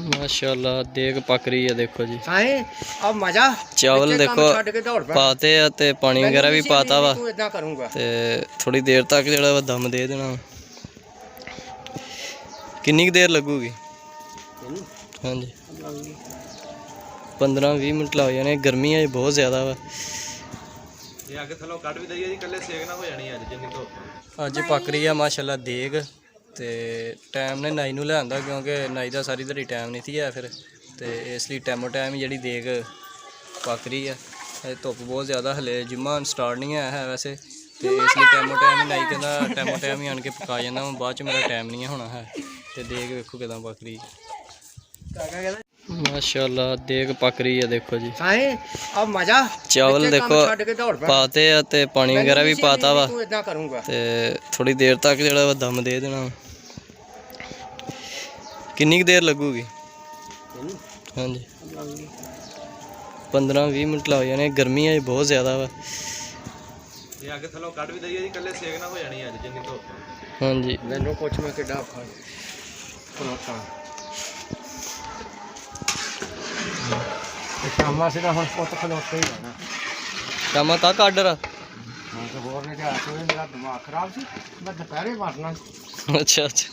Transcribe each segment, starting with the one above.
माशाल्लाह देग पक रही है देखो जी। अब मजा चावल देखो पाते हैं ते पानी वगैरह भी पाता वा ते थोड़ी देर तक जड़ा वा दम दे देना। कितनी देर लगूगी? हाँ जी 15-20 मिनट लग जाने। गर्मी है बहुत ज़्यादा वा। अज पक रही है माशाल्लाह देग ते टाइम ने नाई नूं लिआंदा क्योंकि नाई का सारी दिहाड़ी टाइम नहीं थी है फिर ते इसलिए टाइमो टाइम ही जी देग पक रही है। धुप्प बहुत ज़्यादा हले जिम्मा स्टार्ट नहीं है वैसे तो इसलिए टाइमो टाइम ही नाई कहता टाइमो टाइम ही आन के पका जाना। बाद च मेरा टाइम नहीं होना है तो देग वेखो किदां पक रही है। माशाल्लाह देग पक रही है देखो जी। अब मजा चावल देखो पाते हैं ते पानी वगैरह भी पाता वा ते थोड़ी देर तक जड़ा वा दम दे देना। कितनी देर लगूगी? हाँ जी 15-20 मिनट लग जाने। गर्मी है बहुत ज़्यादा वा। हाँ जी मैनू पुछ मैं किड्डा शामा से हम पुत खलोते ही रहना। शाम तक आर्डर आ? मेरा दिमाग खराब सी मैं दोपहरे मारना। अच्छा अच्छा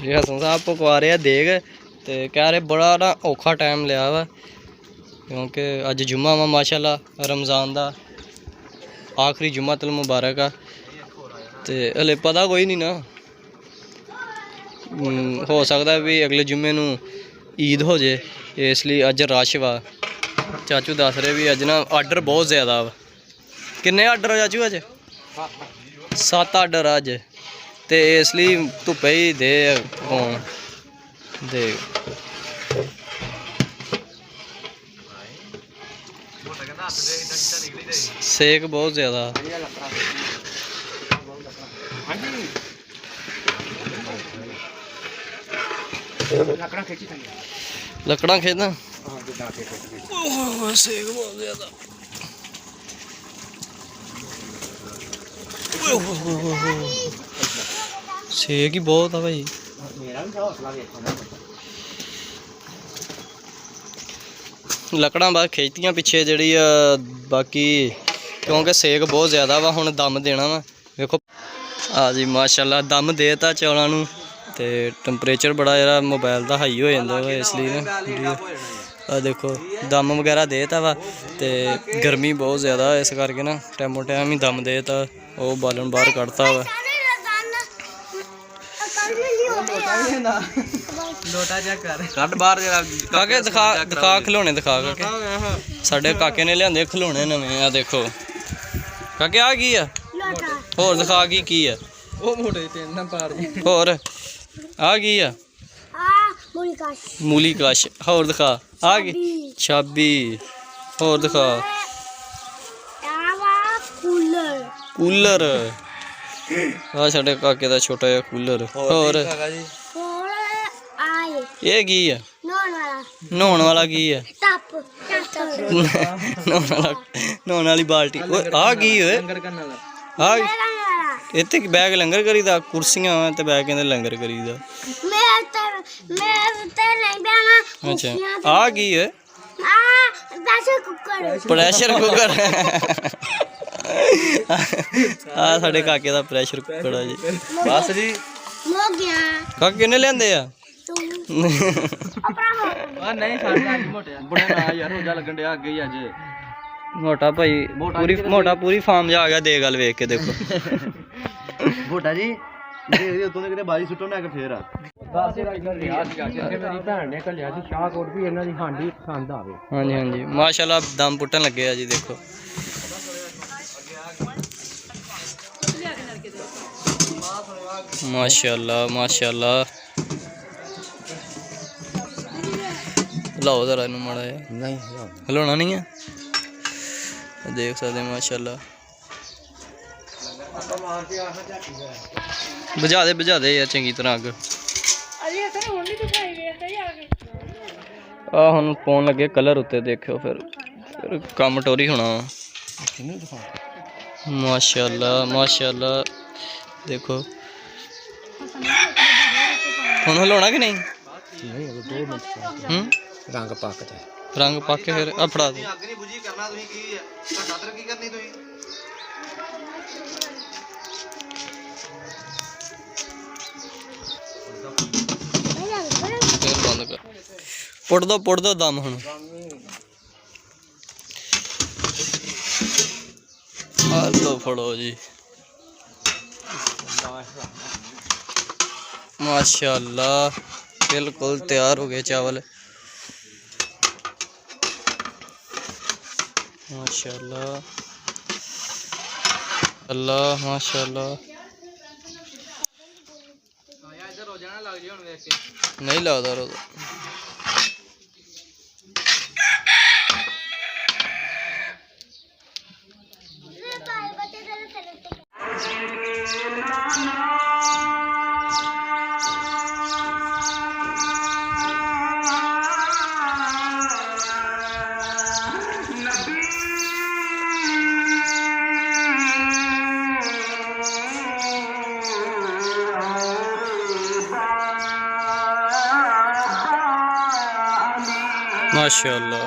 जी हसन साहब पकवा रहे देग तो कह रहे बड़ा ना औखा टाइम लिया वा क्योंकि अज जुम्मा वा माशाल्लाह रमज़ान का आखिरी जुम्मा तल मुबारक आ तो हले पता कोई नहीं ना हो सकता भी अगले जुम्मे नूं ईद हो जाए इसलिए अज रश वा। चाचू दस रहे भी अज ना आर्डर बहुत ज़्यादा वा। किन्ने आर्डर हो चाचू अज? 7 आर्डर अज तो इसलिए धुप्पे ही दे फोन दे सेक बहुत ज़्यादा। लकड़ा खेदा सेक बहुत ज़्यादा। सेक ही बहुत है भाई। लकड़ा बस खिंचतियाँ पिछे जी बाकी क्योंकि सेक बहुत ज़्यादा वा। हुण दम देना वा देखो। हाँ जी माशाल्लाह दम देता चौलों नूं ते टैंपरेचर बड़ा जरा मोबाइल का हाई हो जाता वा इसलिए ना देखो दम वगैरह देता वा ते गर्मी बहुत ज़्यादा इस करके ना टाइमो टाइम ही दम देता वो बालन बाहर कढ़ता वा। काके दिखा खिलौने दिखा काके साडे काके ने लियादे खिलौने नवे आ देखो काके आ की है होर दिखा की है होर आ की है मूली कश होर दिखा आ गई छाबी होर दिखा कूलर आ साडे काके दा छोटा जिहा कूलर होर ये की है नहाउण वाला की है नहाउण वाली बाल्टी आ की आ इत्थे बैग लंगर करीदा कुर्सियां ते बैग कहंदे लंगर करीदा। अच्छा आ की है प्रेशर कुकर आ साडे काके दा प्रेशर कुकर जी। बस जी काके किन्ने लिआंदे आ? मोटा भाई पूरी मोटा पूरी फार्म जा आ गया दे गल वेख के देखो मोटा जी बाजी सुटो ना फिर हाँ जी हाँ जी माशाल्लाह दम पुट्टन लगे आ जी देखो। माशाल्लाह माशाल्लाह लाओ जरा माड़ा नहीं हिलाना नहीं है देख सकते माशाल्लाह। बुझा दे यार चंगी तरह अग आ हुण पाउण लगे कलर उत्ते देखियो फिर कम टोरी होना। माशाल्लाह माशाल्लाह देखो ਹੁਣ ਹਿਲਾਉਣਾ ਕਿ ਨਹੀਂ? ਨਹੀਂ ਉਹ 2 ਮਿੰਟ ਹੂੰ ਰੰਗ ਪੱਕਦਾ ਰੰਗ ਪਾ ਕੇ ਫਿਰ ਆ ਫੜਾ ਦੇ। ਅੱਗ ਨਹੀਂ ਬੁਝੀ ਕਰਨਾ ਤੁਸੀਂ ਕੀ ਆ ਘੱਟਾ ਕੀ ਕਰਨੀ ਤੁਸੀਂ ਫਿਰ ਬੰਦ ਕਰ। ਪੁੱਟ ਦੋ ਦਮ ਹੁਣ। ਆ ਲੋ ਫੜੋ ਜੀ। माशाल्लाह बिल्कुल तैयार हो गए चावल। माशाल्लाह अल्लाह माशाल्लाह। नहीं लगता रोजा। माशाल्लाह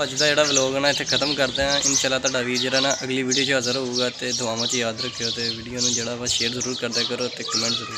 ਅੱਜ ਦਾ ਜਿਹੜਾ ਵਲੋਗ ਹੈ ਨਾ ਇੱਥੇ ਖਤਮ ਕਰਦੇ ਹਾਂ। ਇਨਸ਼ਾਅੱਲਾ ਤੁਹਾਡਾ ਵੀਰ ਜਿਹੜਾ ਨਾ ਅਗਲੀ ਵੀਡੀਓ 'ਚ ਹਾਜ਼ਰ ਹੋਊਗਾ। ਤੇ ਦੁਆਵਾਂ 'ਚ ਯਾਦ ਰੱਖਿਓ ਤੇ ਵੀਡੀਓ ਨੂੰ ਜਿਹੜਾ ਵਾ ਸ਼ੇਅਰ ਜ਼ਰੂਰ ਕਰਦਿਆ ਕਰੋ ਤੇ ਕਮੈਂਟ ਜ਼ਰੂਰ।